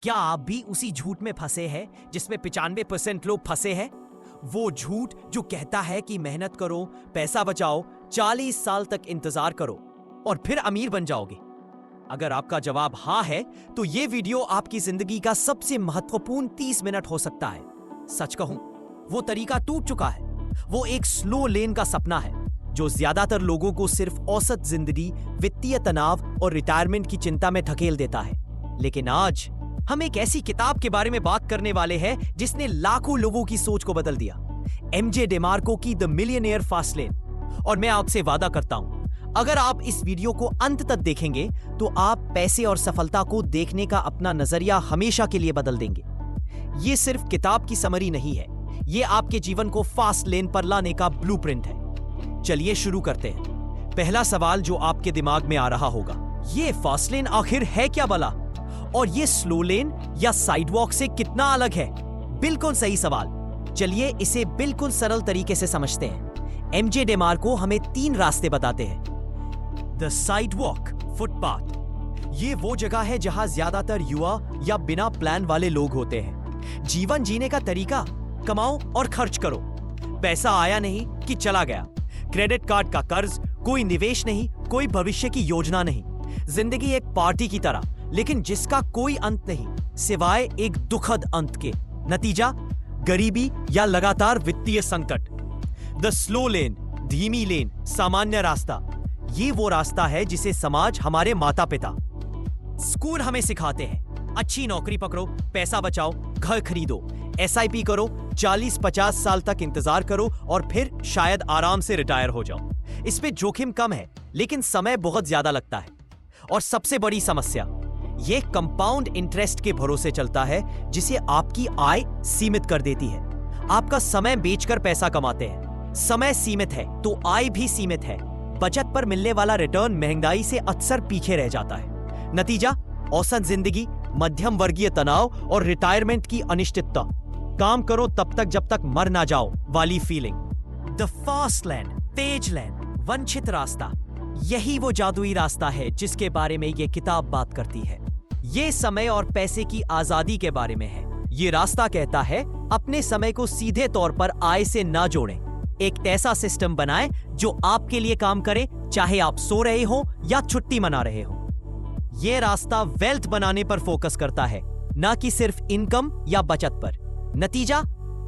क्या आप भी उसी झूठ में फंसे हैं जिसमें 95% लोग फंसे हैं? वो झूठ जो कहता है कि मेहनत करो, पैसा बचाओ, 40 साल तक इंतजार करो और फिर अमीर बन जाओगे। अगर आपका जवाब हाँ है, तो ये वीडियो आपकी जिंदगी का सबसे महत्वपूर्ण 30 मिनट हो सकता है। सच कहूं, वो तरीका टूट चुका है। वो एक स्लो लेन का सपना है जो ज्यादातर लोगों को सिर्फ औसत जिंदगी, वित्तीय तनाव और रिटायरमेंट की चिंता में धकेल देता है। लेकिन आज हम एक ऐसी किताब के बारे में बात करने वाले हैं जिसने लाखों लोगों की सोच को बदल दिया। एमजे डेमार्को की द मिलियनेयर फास्ट लेन। और मैं आपसे वादा करता हूं, अगर आप इस वीडियो को अंत तक देखेंगे तो आप पैसे और सफलता को देखने का अपना नजरिया हमेशा के लिए बदल देंगे। ये सिर्फ किताब की समरी नहीं है, ये आपके जीवन को फास्ट लेन पर लाने का ब्लूप्रिंट है। चलिए शुरू करते हैं। पहला सवाल जो आपके दिमाग में आ रहा होगा, ये फास्ट लेन आखिर है क्या भला? और ये स्लो लेन या साइडवॉक से कितना अलग है? बिल्कुल सही सवाल। चलिए इसे बिल्कुल सरल तरीके से समझते हैं। एमजे डेमार्को हमें 3 रास्ते बताते हैं। The sidewalk, footpath. ये वो जगह है जहां ज्यादातर युवा या बिना प्लान वाले लोग होते हैं। जीवन जीने का तरीका, कमाओ और खर्च करो। पैसा आया नहीं कि चला गया। क्रेडिट कार्ड का कर्ज, कोई निवेश नहीं, कोई भविष्य की योजना नहीं। जिंदगी एक पार्टी की तरह, लेकिन जिसका कोई अंत नहीं सिवाय एक दुखद अंत के। नतीजा, गरीबी या लगातार वित्तीय संकट। द स्लो लेन, धीमी लेन, सामान्य रास्ता। ये वो रास्ता है जिसे समाज, हमारे माता पिता, स्कूल हमें सिखाते हैं। अच्छी नौकरी पकड़ो, पैसा बचाओ, घर खरीदो, एसआईपी करो, 40-50 साल तक इंतजार करो और फिर शायद आराम से रिटायर हो जाओ। इस पे जोखिम कम है, लेकिन समय बहुत ज्यादा लगता है। और सबसे बड़ी समस्या, ये कंपाउंड इंटरेस्ट के भरोसे चलता है, जिसे आपकी आय सीमित कर देती है। आपका समय बेचकर पैसा कमाते हैं। समय सीमित है तो आय भी सीमित है। बचत पर मिलने वाला रिटर्न महंगाई से अक्सर पीछे रह जाता है। नतीजा, औसत जिंदगी, मध्यम वर्गीय तनाव और रिटायरमेंट की अनिश्चितता। काम करो तब तक जब तक मर ना जाओ वाली फीलिंग। द फास्ट लेन, तेज लेन, वंचित रास्ता। यही वो जादुई रास्ता है जिसके बारे में ये किताब बात करती है। ये समय और पैसे की आजादी के बारे में है। ये रास्ता कहता है, अपने समय को सीधे तौर पर आय से ना जोड़ें। एक ऐसा सिस्टम बनाएं जो आपके लिए काम करे, चाहे आप सो रहे हो या छुट्टी मना रहे हो। ये रास्ता वेल्थ बनाने पर फोकस करता है, ना कि सिर्फ इनकम या बचत पर। नतीजा,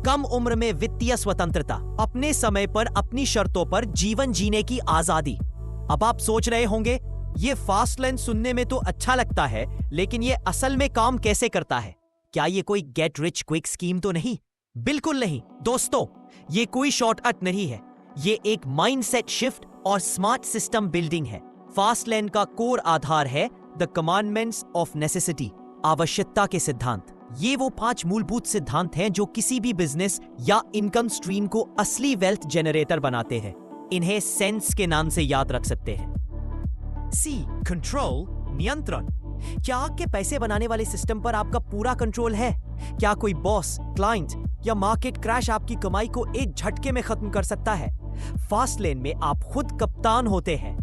कम उम्र में वित्तीय स्वतंत्रता, अपने समय पर, अपनी शर्तों पर जीवन जीने की आजादी। अब आप सोच रहे होंगे, ये फास्ट लेन सुनने में तो अच्छा लगता है, लेकिन ये असल में काम कैसे करता है? क्या ये कोई गेट रिच क्विक स्कीम तो नहीं? बिल्कुल नहीं दोस्तों, ये कोई शॉर्टकट नहीं है। ये एक माइंडसेट शिफ्ट और स्मार्ट सिस्टम बिल्डिंग है। फास्ट लेन का कोर आधार है द कमांडमेंट्स ऑफ नेसेसिटी, आवश्यकता के सिद्धांत। ये वो 5 मूलभूत सिद्धांत हैं जो किसी भी बिजनेस या इनकम स्ट्रीम को असली वेल्थ जनरेटर बनाते हैं। इन्हें सेंस के नाम से याद रख सकते हैं। सी, कंट्रोल, नियंत्रण। क्या आपके पैसे बनाने वाले सिस्टम पर आपका पूरा कंट्रोल है? क्या कोई बॉस, क्लाइंट या मार्केट क्रैश आपकी कमाई को एक झटके में खत्म कर सकता है? फास्ट लेन में आप खुद कप्तान होते हैं।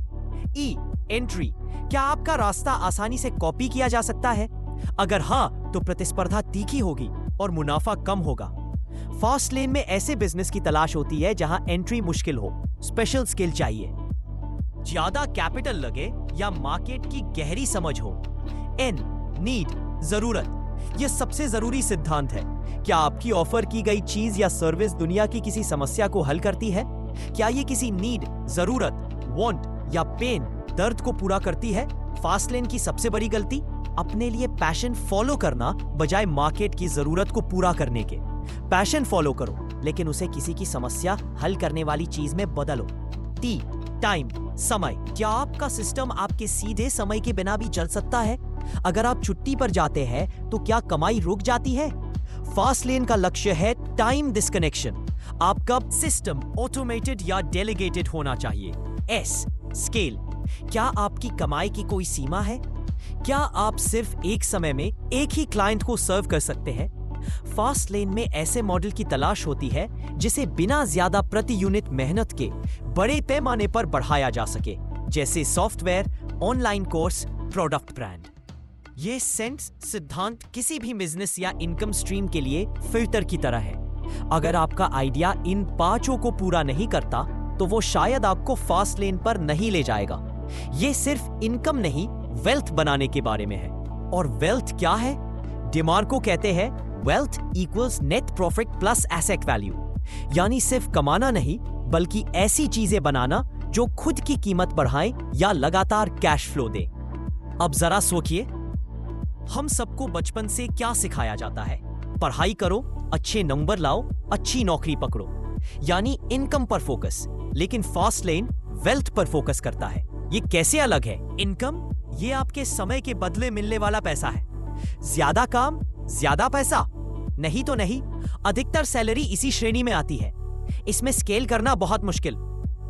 ई, एंट्री। क्या आपका रास्ता आसानी से कॉपी किया जा सकता है? अगर हाँ, तो प्रतिस्पर्धा तीखी होगी और मुनाफा कम होगा। फास्ट लेन में ऐसे बिजनेस की तलाश होती है जहां एंट्री मुश्किल हो, स्पेशल स्किल चाहिए, ज्यादा कैपिटल लगे या मार्केट की गहरी समझ हो। एन, नीड, जरूरत। यह सबसे जरूरी सिद्धांत है। क्या आपकी ऑफर की गई चीज या सर्विस दुनिया की किसी समस्या को हल करती है? क्या यह किसी नीड, जरूरत, वांट या पेन, दर्द को पूरा करती है? फास्ट लेन की सबसे बड़ी गलती, अपने लिए पैशन फॉलो करना बजाय मार्केट की जरूरत को पूरा करने के। पैशन फॉलो करो, लेकिन उसे किसी की समस्या हल करने वाली चीज में बदलो। टी, टाइम, समय। क्या आपका सिस्टम आपके सीधे समय के बिना भी चल सकता है? अगर आप छुट्टी पर जाते हैं तो क्या कमाई रुक जाती है? फास्ट लेन का लक्ष्य है टाइम डिस्कनेक्शन। आपका सिस्टम ऑटोमेटेड या डेलीगेटेड होना चाहिए। S, scale. क्या आपकी कमाई की कोई सीमा है? क्या आप सिर्फ एक समय में एक ही क्लाइंट को सर्व कर सकते हैं? फास्ट लेन में ऐसे मॉडल की तलाश होती है जिसे बिना ज्यादा प्रति यूनिट मेहनत के बड़े पैमाने पर बढ़ाया जा सके, जैसे software, online course, product brand. ये सेंस सिद्धांत किसी भी बिजनेस या इनकम स्ट्रीम के लिए फिल्टर की तरह है। अगर आपका आइडिया इन पांचों को पूरा नहीं करता तो वो शायद आपको फास्ट लेन पर नहीं ले जाएगा। ये सिर्फ इनकम नहीं, वेल्थ बनाने के बारे में है। और वेल्थ क्या है? डिमार्को कहते हैं wealth equals net profit plus asset value, यानी सिर्फ कमाना नहीं बल्कि ऐसी चीजें बनाना जो खुद की कीमत बढ़ाएं या लगातार कैश फ्लो दे। अब जरा सोचिए, हम सबको बचपन से क्या सिखाया जाता है? पढ़ाई करो, अच्छे नंबर लाओ, अच्छी नौकरी पकड़ो, यानी इनकम पर फोकस। लेकिन फास्ट लेन वेल्थ पर फोकस करता है। ये कैसे अलग है? इनकम ये आपके समय के बदले मिलने वाला पैसा है। ज्यादा काम ज्यादा पैसा? नहीं तो नहीं, अधिकतर सैलरी इसी श्रेणी में आती है। इसमें स्केल करना बहुत मुश्किल।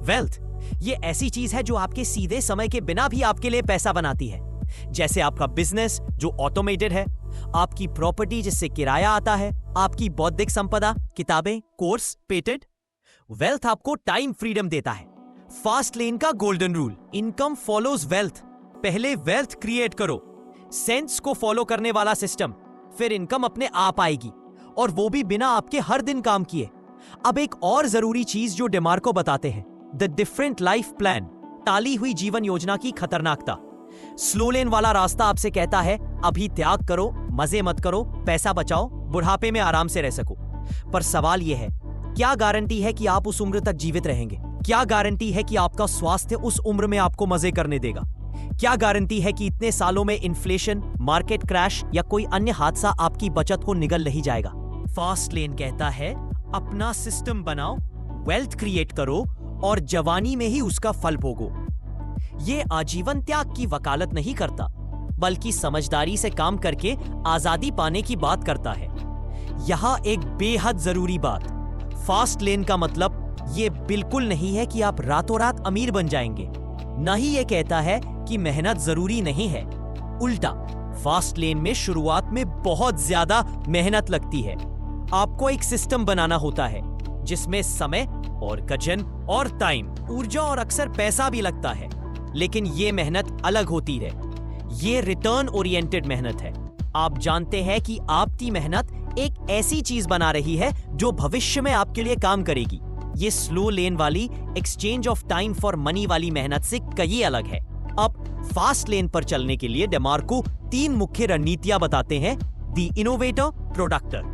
वेल्थ ये ऐसी चीज है जो आपके सीधे समय के बिना भी आपके लिए पैसा बनाती है, जैसे आपका बिजनेस जो ऑटोमेटेड है, आपकी प्रॉपर्टी जिससे किराया आता है, आपकी बौद्धिक संपदा, किताबें, कोर्स, पेटेंट। वेल्थ आपको टाइम फ्रीडम देता है। फास्ट लेन का golden rule, income follows wealth. पहले वेल्थ क्रिएट करो, सेंस को फॉलो करने वाला सिस्टम, फिर इनकम अपने आप आएगी, और वो भी बिना आपके हर दिन काम किए। अब एक और जरूरी चीज जो डिमार्को बताते हैं, द डिफरेंट लाइफ प्लान, टाली हुई जीवन योजना की खतरनाकता। स्लो लेन वाला रास्ता आपसे कहता है अभी त्याग करो, मजे मत करो, पैसा बचाओ, बुढ़ापे में आराम से रह सको। पर सवाल यह है, क्या गारंटी है कि आप उस उम्र तक जीवित रहेंगे? क्या गारंटी है कि आपका स्वास्थ्य उस उम्र में आपको मजे करने देगा? क्या गारंटी है कि इतने सालों में इन्फ्लेशन, मार्केट क्रैश या कोई अन्य हादसा आपकी बचत को निगल नहीं जाएगा? फास्ट लेन कहता है अपना सिस्टम बनाओ, वेल्थ क्रिएट करो और जवानी में ही उसका फल भोगो। ये आजीवन त्याग की वकालत नहीं करता, बल्कि समझदारी से काम करके आजादी पाने की बात करता है। यहां एक बेहद जरूरी बात, फास्ट लेन का मतलब ये बिल्कुल नहीं है कि आप रातों रात अमीर बन जाएंगे। न ही ये कहता है कि मेहनत जरूरी नहीं है। उल्टा, फास्ट लेन में शुरुआत में बहुत ज्यादा मेहनत लगती है। आपको एक सिस्टम बनाना होता है जिसमें समय और गजन और टाइम, ऊर्जा और अक्सर पैसा भी लगता है। लेकिन ये मेहनत अलग होती है। ये रिटर्न ओरिएंटेड मेहनत है। आप जानते हैं कि आपकी मेहनत एक ऐसी चीज बना रही है जो भविष्य में आपके लिए काम करेगी। ये स्लो लेन वाली exchange of time for money वाली मेहनत से कहीं अलग है। अब फास्ट लेन पर चलने के लिए डिमार्को 3 मुख्य रणनीतियां बताते हैं। द इनोवेटर, प्रोडक्टर,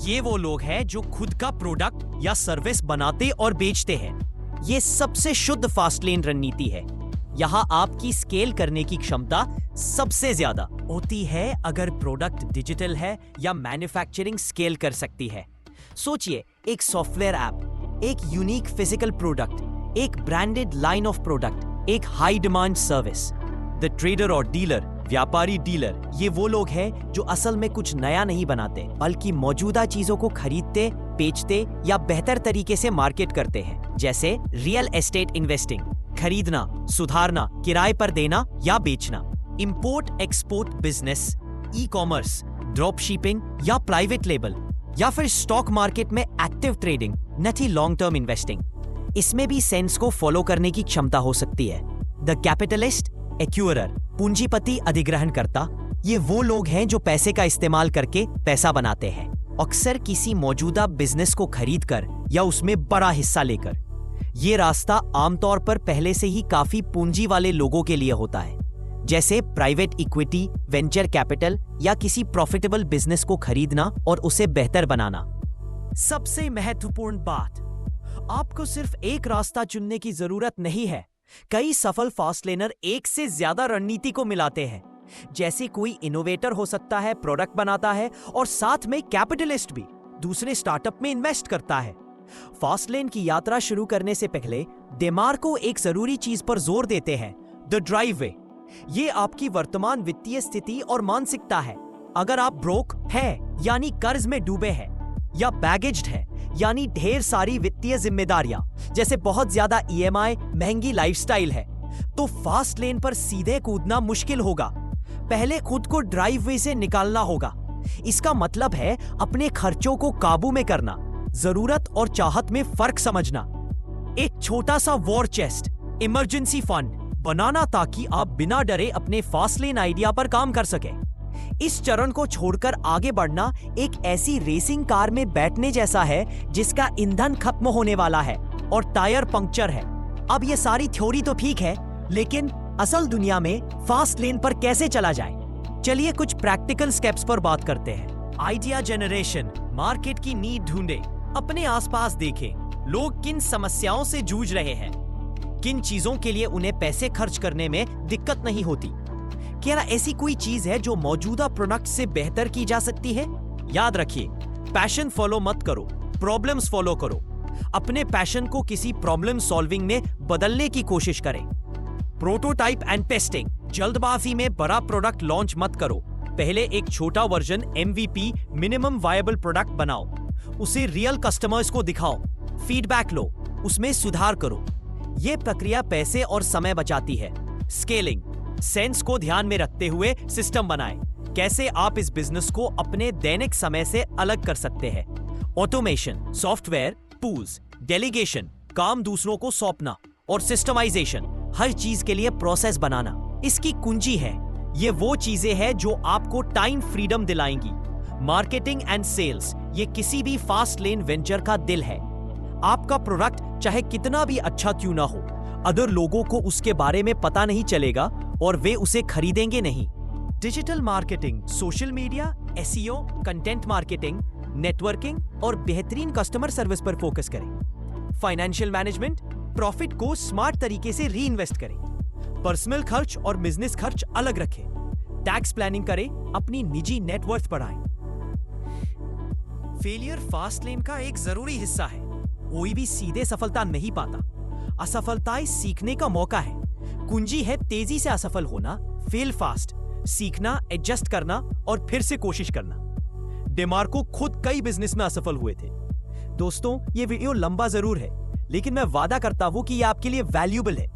ये वो लोग हैं जो खुद का प्रोडक्ट या सर्विस बनाते और बेचते हैं। ये सबसे शुद्ध फास्ट लेन रणनीति है। यहां आपकी स्केल करने की क्षमता सबसे ज्यादा होती है अगर प्रोडक्ट डिजिटल है या मैन्युफैक्चरिंग स्केल कर सकती है। सोचिए, एक सॉफ्टवेयर ऐप, एक यूनिक फिजिकल प्रोडक्ट, एक ब्रांडेड लाइन ऑफ प्रोडक्ट, एक high demand service. The trader और डीलर, व्यापारी डीलर, ये वो लोग हैं जो असल में कुछ नया नहीं बनाते, बल्कि मौजूदा चीजों को खरीदते, बेचते या बेहतर तरीके से मार्केट करते हैं। जैसे रियल एस्टेट इन्वेस्टिंग, खरीदना, सुधारना, किराए पर देना या बेचना। Import export business, e commerce, drop shipping या प्राइवेट लेबल, या फिर स्टॉक मार्केट में एक्टिव ट्रेडिंग, न कि लॉन्ग टर्म इन्वेस्टिंग। इसमें भी सेंस को फॉलो करने की क्षमता हो सकती है। द कैपिटलिस्ट, एक्यूरर, पूंजीपति अधिग्रहण करता, ये वो लोग हैं जो पैसे का इस्तेमाल करके पैसा बनाते हैं, अक्सर किसी मौजूदा बिजनेस को खरीदकर या उसमें बड़ा हिस्सा लेकर। ये रास्ता आमतौर पर पहले से ही काफी पूंजी वाले लोगों के लिए होता है, जैसे प्राइवेट इक्विटी, वेंचर कैपिटल या किसी प्रॉफिटेबल बिजनेस को खरीदना और उसे बेहतर बनाना। सबसे महत्वपूर्ण बात, आपको सिर्फ एक रास्ता चुनने की जरूरत नहीं है। कई सफल फास्ट लेनर एक से ज्यादा रणनीति को मिलाते हैं। जैसे कोई इनोवेटर हो सकता है, प्रोडक्ट बनाता है और साथ में कैपिटलिस्ट भी, दूसरे स्टार्टअप में इन्वेस्ट करता है। फास्ट लेन की यात्रा शुरू करने से पहले डिमार्को एक जरूरी चीज पर जोर देते हैं, द ड्राइव वे। ये आपकी वर्तमान वित्तीय स्थिति और मानसिकता है। अगर आप ब्रोक है यानी कर्ज में डूबे हैं, या बैगेज्ड है यानी ढेर सारी वित्तीय जिम्मेदारियां, जैसे बहुत ज्यादा ईएमआई, महंगी लाइफस्टाइल है, तो फास्ट लेन पर सीधे कूदना मुश्किल होगा। पहले खुद को ड्राइव वे से निकालना होगा। इसका मतलब है अपने खर्चों को काबू में करना, जरूरत और चाहत में फर्क समझना। एक छोटा सा वॉर चेस्ट, इमरजेंसी फंड, बनाना ताकि आप बिना डरे अपने फास्ट लेन आइडिया पर काम कर सके। इस चरण को छोड़कर आगे बढ़ना एक ऐसी रेसिंग कार में बैठने जैसा है जिसका ईंधन खत्म होने वाला है और टायर पंक्चर है। अब ये सारी थ्योरी तो ठीक है, लेकिन असल दुनिया में फास्ट लेन पर कैसे चला जाए? चलिए कुछ प्रैक्टिकल स्टेप्स पर बात करते हैं। आइडिया जनरेशन, मार्केट की नीड ढूंढे, अपने आसपास देखें लोग किन समस्याओं से जूझ रहे हैं, किन चीजों के लिए उन्हें पैसे खर्च करने में दिक्कत नहीं होती। क्या ऐसी कोई चीज है जो मौजूदा प्रोडक्ट से बेहतर की जा सकती है? याद रखिए, पैशन फॉलो मत करो, प्रॉब्लम्स फॉलो करो। अपने पैशन को किसी प्रॉब्लम सॉल्विंग में बदलने की कोशिश करें। प्रोटोटाइप एंड टेस्टिंग, जल्दबाजी में बड़ा प्रोडक्ट लॉन्च मत करो। पहले एक छोटा version MVP minimum viable product बनाओ, उसे रियल कस्टमर्स को दिखाओ, फीडबैक लो, उसमें सुधार करो। यह प्रक्रिया पैसे और समय बचाती है। स्केलिंग, सेंस को ध्यान में रखते हुए सिस्टम बनाएं। कैसे आप इस बिजनेस को अपने दैनिक समय से अलग कर सकते हैं। ऑटोमेशन, सॉफ्टवेयर, टूल्स, डेलीगेशन, काम दूसरों को सौंपना और सिस्टमाइजेशन, हर चीज के लिए प्रोसेस बनाना इसकी कुंजी है। ये वो चीजें हैं जो आपको टाइम फ्रीडम दिलाएंगी। मार्केटिंग एंड सेल्स, ये किसी भी फास्ट लेन वेंचर का दिल है। आपका प्रोडक्ट चाहे कितना भी अच्छा क्यों ना हो, अगर लोगों को उसके बारे में पता नहीं चलेगा और वे उसे खरीदेंगे नहीं। Digital marketing, social media, SEO, content marketing, networking और बेहतरीन कस्टमर सर्विस पर फोकस करें। फाइनेंशियल मैनेजमेंट, प्रॉफिट को स्मार्ट तरीके से री इन्वेस्ट करें। पर्सनल खर्च और बिजनेस खर्च अलग रखें। टैक्स प्लानिंग करें, अपनी निजी नेटवर्थ बढ़ाएं। फेलियर फास्ट लेन का एक जरूरी हिस्सा है। कोई भी सीधे सफलता नहीं पाता। असफलताएं सीखने का मौका है। कुंजी है तेजी से असफल होना, फेल फास्ट, सीखना, एडजस्ट करना और फिर से कोशिश करना। डेमार्को खुद कई बिजनेस में असफल हुए थे। दोस्तों, ये वीडियो लंबा जरूर है, लेकिन मैं वादा करता हूं कि ये आपके लिए वैल्यूएबल है।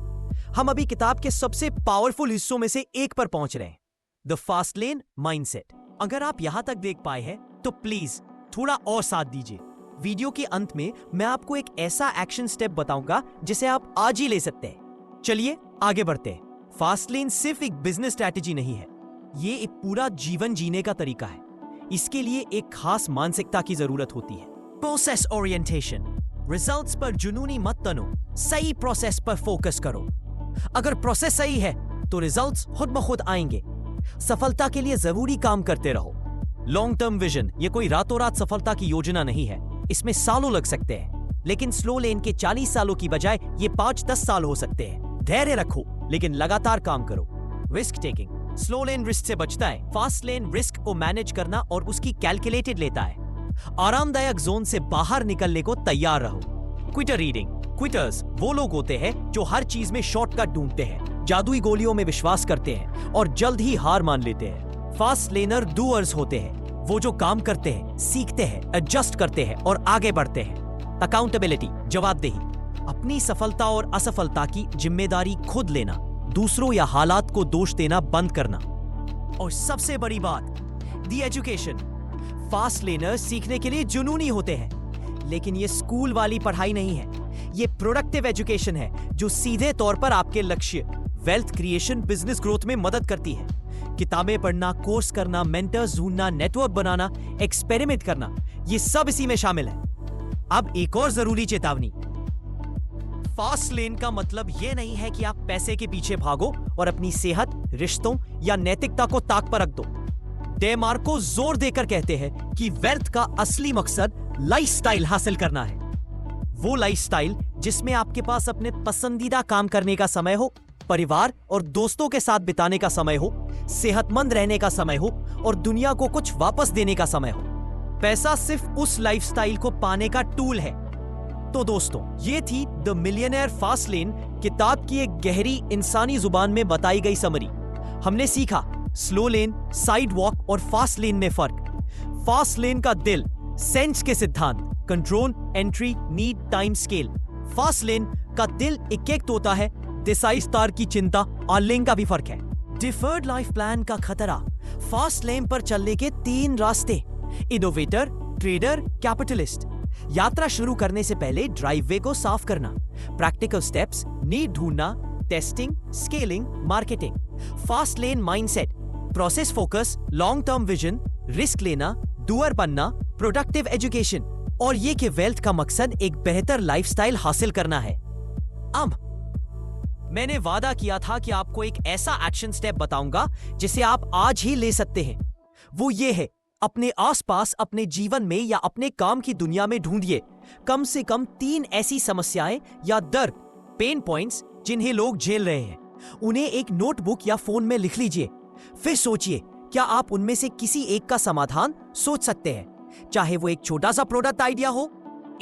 हम अभी किताब के सबसे पावरफुल हिस्सों में से एक पर पहुंच रहे हैं, द फास्ट लेन माइंडसेट। अगर आप यहां तक देख पाए हैं तो प्लीज थोड़ा और साथ दीजिए। वीडियो के अंत में मैं आपको एक ऐसा एक्शन स्टेप बताऊंगा जिसे आप आज ही ले सकते हैं। चलिए आगे बढ़ते हैं। फास्ट लेन सिर्फ एक बिजनेस स्ट्रैटेजी नहीं है, ये एक पूरा जीवन जीने का तरीका है। इसके लिए एक खास मानसिकता की जरूरत होती है। प्रोसेस ओरिएंटेशन, रिजल्ट्स पर जुनूनी मत तनो, सही प्रोसेस पर फोकस करो। अगर प्रोसेस सही है तो रिजल्ट्स खुद ब खुद आएंगे। सफलता के लिए जरूरी काम करते रहो। लॉन्ग टर्म विजन, ये कोई रातों रात सफलता की योजना नहीं है। इसमें सालों लग सकते हैं, लेकिन स्लो लेन के 40 सालों की बजाय ये 5-10 साल हो सकते हैं। धैर्य रखो, लेकिन लगातार काम करो। रिस्क टेकिंग, स्लो लेन रिस्क से बचता है, फास्ट लेन रिस्क को मैनेज करना और उसकी कैलकुलेटेड लेता है। आरामदायक जोन से बाहर निकलने को तैयार रहो। क्विटर रीडिंग, क्विटर्स वो लोग होते हैं जो हर चीज में शॉर्टकट ढूंढते हैं, जादुई गोलियों में विश्वास करते हैं और जल्द ही हार मान लेते हैं। फास्ट लेनर डूअर्स होते हैं, वो जो काम करते हैं, सीखते हैं, एडजस्ट करते हैं और आगे बढ़ते हैं। अकाउंटेबिलिटी, जवाबदेही, अपनी सफलता और असफलता की जिम्मेदारी खुद लेना, दूसरों या हालात को दोष देना बंद करना। और सबसे बड़ी बात, दी एजुकेशन। फास्ट लेनर सीखने के लिए जुनूनी होते हैं, लेकिन ये स्कूल वाली पढ़ाई नहीं है। ये प्रोडक्टिव एजुकेशन है जो सीधे तौर पर आपके लक्ष्य, वेल्थ क्रिएशन, बिजनेस ग्रोथ में मदद करती है। किताबें पढ़ना, कोर्स करना, मेंटर्स ढूंढना, नेटवर्क बनाना, एक्सपेरिमेंट करना, ये सब इसी में शामिल है। अब एक और जरूरी चेतावनी, फास्ट लेन का मतलब यह नहीं है कि आप पैसे के पीछे भागो और अपनी सेहत, रिश्तों या नैतिकता को ताक पर रख दो। डेमार्को जोर देकर कहते हैं कि वेल्थ का असली मकसद लाइफस्टाइल हासिल करना है। वो लाइफस्टाइल जिसमें आपके पास अपने पसंदीदा काम करने का समय हो, परिवार और दोस्तों के साथ बिताने का समय हो, सेहतमंद रहने का समय हो और दुनिया को कुछ वापस देने का समय हो। पैसा सिर्फ उस लाइफस्टाइल को पाने का टूल है। तो दोस्तों, ये थी द मिलियनेयर फास्ट लेन किताब की एक गहरी इंसानी जुबान में बताई गई समरी। हमने सीखा स्लो लेन, साइड वॉक और फास्ट लेन में फर्क। फास्ट लेन का दिल, सेंस के सिद्धांत, control, entry, need, time, scale. Fast lane का दिल एक होता है, दिशाई स्टार की चिंता और लेन का भी फर्क है। डिफर्ड लाइफ प्लान का खतरा। फास्ट लेन पर चलने के 3 रास्ते, इनोवेटर, ट्रेडर, कैपिटलिस्ट। यात्रा शुरू करने से पहले ड्राइववे को साफ करना, प्रैक्टिकल स्टेप्स, नीड ढूंढना, testing, scaling, marketing. Fast lane mindset, process focus, long term vision, risk लेना, डूअर बनना, प्रोडक्टिव एजुकेशन, और ये कि वेल्थ का मकसद एक बेहतर लाइफस्टाइल हासिल करना है। अब मैंने वादा किया था कि आपको एक ऐसा एक्शन स्टेप बताऊंगा जिसे आप आज ही ले सकते हैं। वो ये है, अपने आसपास, अपने जीवन में या अपने काम की दुनिया में ढूंढिए कम से कम 3 ऐसी समस्याएं या दर्द, पेन पॉइंट्स जिन्हें लोग झेल रहे हैं। उन्हें एक नोटबुक या फोन में लिख लीजिए। फिर सोचिए, क्या आप उनमें से किसी एक का समाधान सोच सकते हैं? चाहे वो एक छोटा सा प्रोडक्ट आइडिया हो,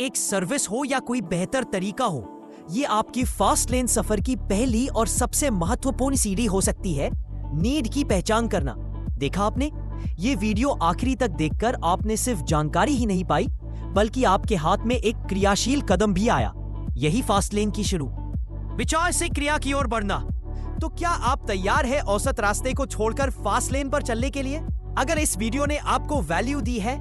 एक सर्विस हो या कोई बेहतर तरीका हो। ये आपकी फास्ट लेन सफर की पहली और सबसे महत्वपूर्ण सीढ़ी हो सकती है, नीड की पहचान करना। देखा आपने, ये वीडियो आखिरी तक देखकर आपने सिर्फ जानकारी ही नहीं पाई, बल्कि आपके हाथ में एक क्रियाशील कदम भी आया। यही फास्ट लेन की शुरू, विचार से क्रिया की ओर बढ़ना। तो क्या आप तैयार हैं औसत रास्ते को छोड़कर फास्ट लेन पर चलने के लिए? अगर इस वीडियो ने आपको वैल्यू दी है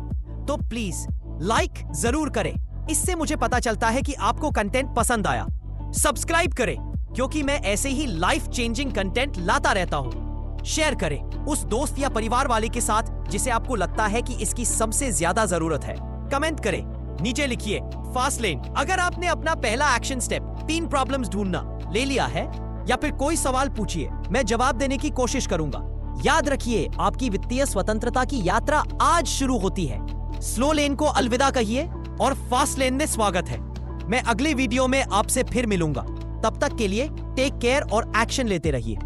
तो प्लीज लाइक जरूर करें। इससे मुझे पता चलता है कि आपको कंटेंट पसंद आया। सब्सक्राइब करें, क्योंकि मैं ऐसे ही लाइफ चेंजिंग कंटेंट लाता रहता हूं। शेयर करें उस दोस्त या परिवार वाले के साथ जिसे आपको लगता है कि इसकी सबसे ज्यादा जरूरत है। कमेंट करें, नीचे लिखिए फास्ट लेन। अगर आपने अपना पहला एक्शन स्टेप, 3 प्रॉब्लम्स ढूंढना, ले लिया है या फिर कोई सवाल पूछिए, मैं जवाब देने की कोशिश करूंगा। याद रखिए, आपकी वित्तीय स्वतंत्रता की यात्रा आज शुरू होती है। स्लो लेन को अलविदा कहिए और फास्ट लेन में स्वागत है। मैं अगले वीडियो में आपसे फिर मिलूंगा। तब तक के लिए टेक केयर और एक्शन लेते रहिए।